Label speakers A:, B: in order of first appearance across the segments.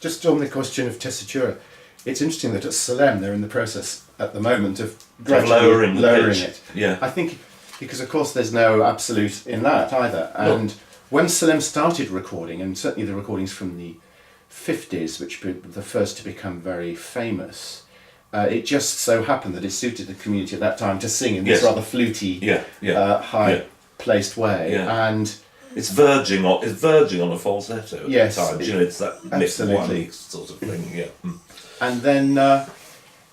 A: Just on the question of tessitura, it's interesting that at Salem they're in the process at the moment of gradually lowering it.
B: Yeah.
A: I think because of course there's no absolute in that either. And when Salem started recording, and certainly the recordings from the 50s, which were the first to become very famous, it just so happened that it suited the community at that time to sing in this rather fluty, high-placed way.
B: Yeah.
A: And
B: it's verging on a falsetto at the time. You know, it's that
A: absolutely
B: sort of thing. Yeah.
A: And then,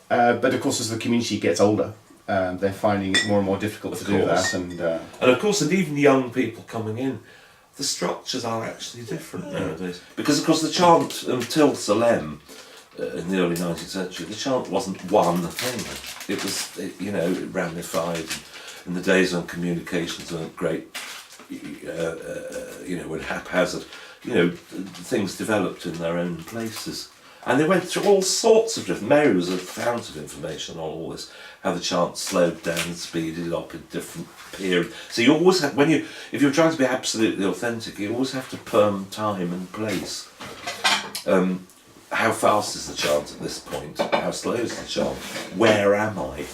A: but of course, as the community gets older, they're finding it more and more difficult to do that. And
B: of course, and even young people coming in, the structures are actually different nowadays. Because of course, the chant until Salem. In the early 19th century, the chant wasn't one thing. It was, it ramified in the days when communications weren't great, when haphazard, things developed in their own places. And they went through all sorts of different... Mary was a fount of information on all this, how the chant slowed down and speeded up in different periods. So you always have, if you're trying to be absolutely authentic, you always have to perm time and place. How fast is the chant at this point? How slow is the chant? Where am I?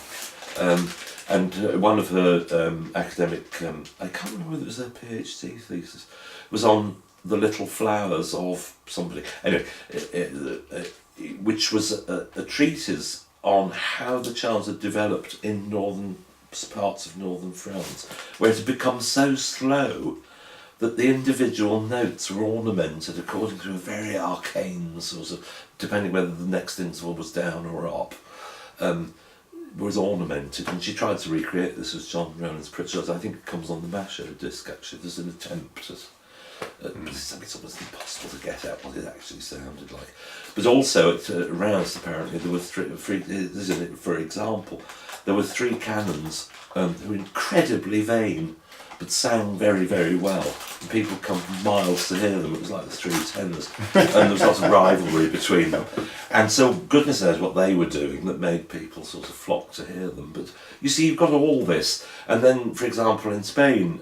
B: And one of her academic, I can't remember whether it was her PhD thesis, was on the little flowers of somebody. Anyway, which was a treatise on how the chant had developed in northern parts of northern France, where it had become so slow that the individual notes were ornamented according to a very arcane sort of, depending whether the next interval was down or up, was ornamented. And she tried to recreate this with John Rowland's Pritchard. I think it comes on the Masho disc actually. There's an attempt at it's almost impossible to get at what it actually sounded like. But also it aroused, apparently, there were three, for example, there were three canons who were incredibly vain, but sang very, very well. And people come from miles to hear them. It was like the three tenors. And there was lots of rivalry between them. And so goodness knows what they were doing that made people sort of flock to hear them. But you see, you've got all this. And then, for example, in Spain,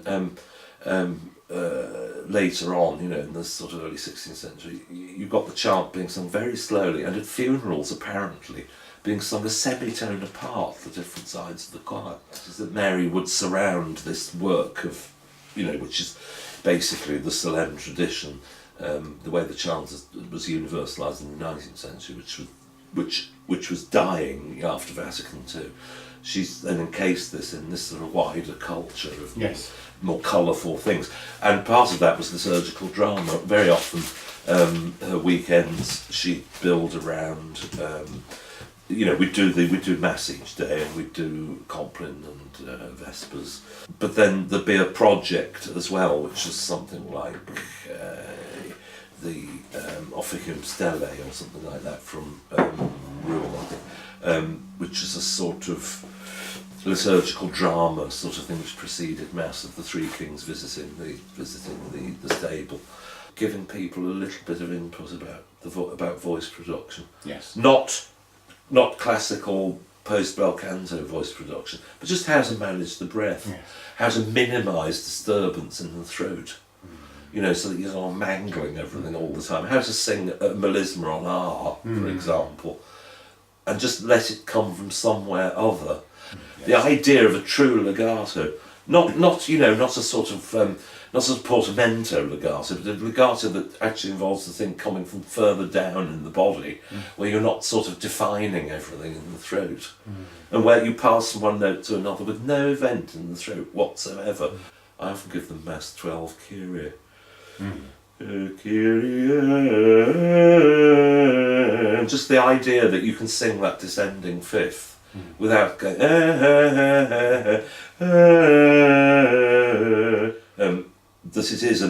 B: later on, in the sort of early 16th century, you've got the chant being sung very slowly, and at funerals, apparently, being sung a semitone apart, the different sides of the choir. So that Mary would surround this work of, which is basically the Salem tradition, the way the chant was universalised in the 19th century, which was dying after Vatican II. She's then encased this in this sort of wider culture of more colourful things. And part of that was the surgical drama. Very often, her weekends she'd build around... we'd do Mass each day, and we'd do Compline and Vespers. But then there'd be a project as well, which was something like the Officium Stellae or something like that from Rouen, I think, which is a sort of liturgical drama sort of thing which preceded Mass, of the three kings visiting the stable, giving people a little bit of input about voice production.
A: Yes.
B: Not classical post-bel canto voice production, but just how to manage the breath, how to minimise disturbance in the throat, so that you're not mangling everything all the time, how to sing a melisma on R, for example, and just let it come from somewhere other. The idea of a true legato, not a sort of portamento legato, but a legato that actually involves the thing coming from further down in the body, where you're not sort of defining everything in the throat, and where you pass from one note to another with no vent in the throat whatsoever. I often give them Mass 12 Kyrie. Kyrie, and just the idea that you can sing that descending fifth without going that it is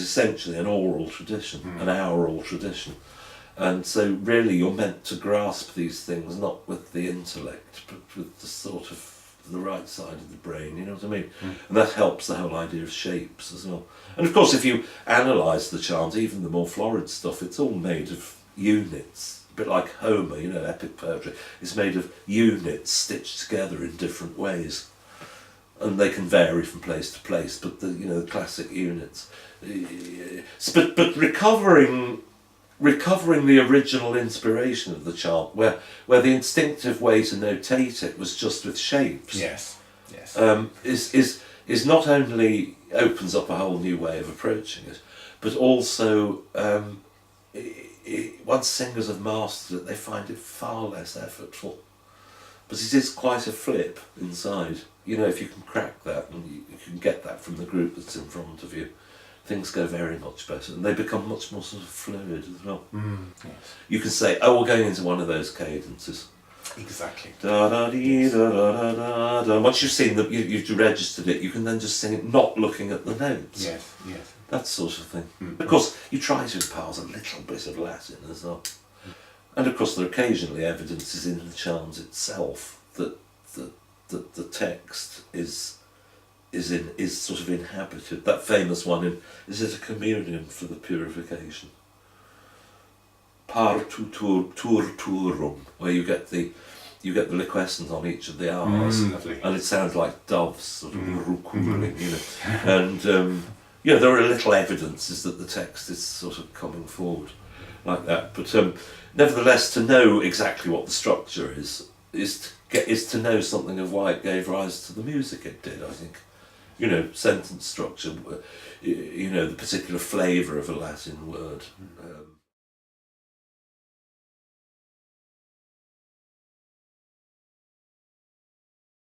B: essentially an oral tradition, an aural tradition, and so really you're meant to grasp these things not with the intellect but with the sort of the right side of the brain, you know what I mean? And that helps the whole idea of shapes as well. And of course, if you analyse the chant, even the more florid stuff, it's all made of units, a bit like Homer, epic poetry. It's made of units stitched together in different ways, and they can vary from place to place. But the classic units. But recovering recovering the original inspiration of the chant, where the instinctive way to notate it was just with shapes.
A: Yes. Yes.
B: Is not only opens up a whole new way of approaching it, but also once singers have mastered it, they find it far less effortful. But it is quite a flip inside. You know, if you can crack that and you can get that from the group that's in front of you, things go very much better, and they become much more sort of fluid as well.
A: Yes.
B: You can say, "Oh, we're going into one of those cadences."
A: Exactly.
B: Da da dee da da da da da. Once you've seen that, you've registered it. You can then just sing it, not looking at the notes.
A: Yes. Yes.
B: That sort of thing. Of course, you try to impart a little bit of Latin as well. And of course, there are occasionally evidences in the chant itself that the text is sort of inhabited. That famous one in Is It a Communion for the Purification? Par turum, where you get the liquescent on each of the R's,
A: Lovely.
B: and it sounds like doves sort of rucooling, you know. And there are little evidences that the text is sort of coming forward like that. But nevertheless, to know exactly what the structure is to know something of why it gave rise to the music it did, I think. You know, sentence structure, the particular flavour of a Latin word.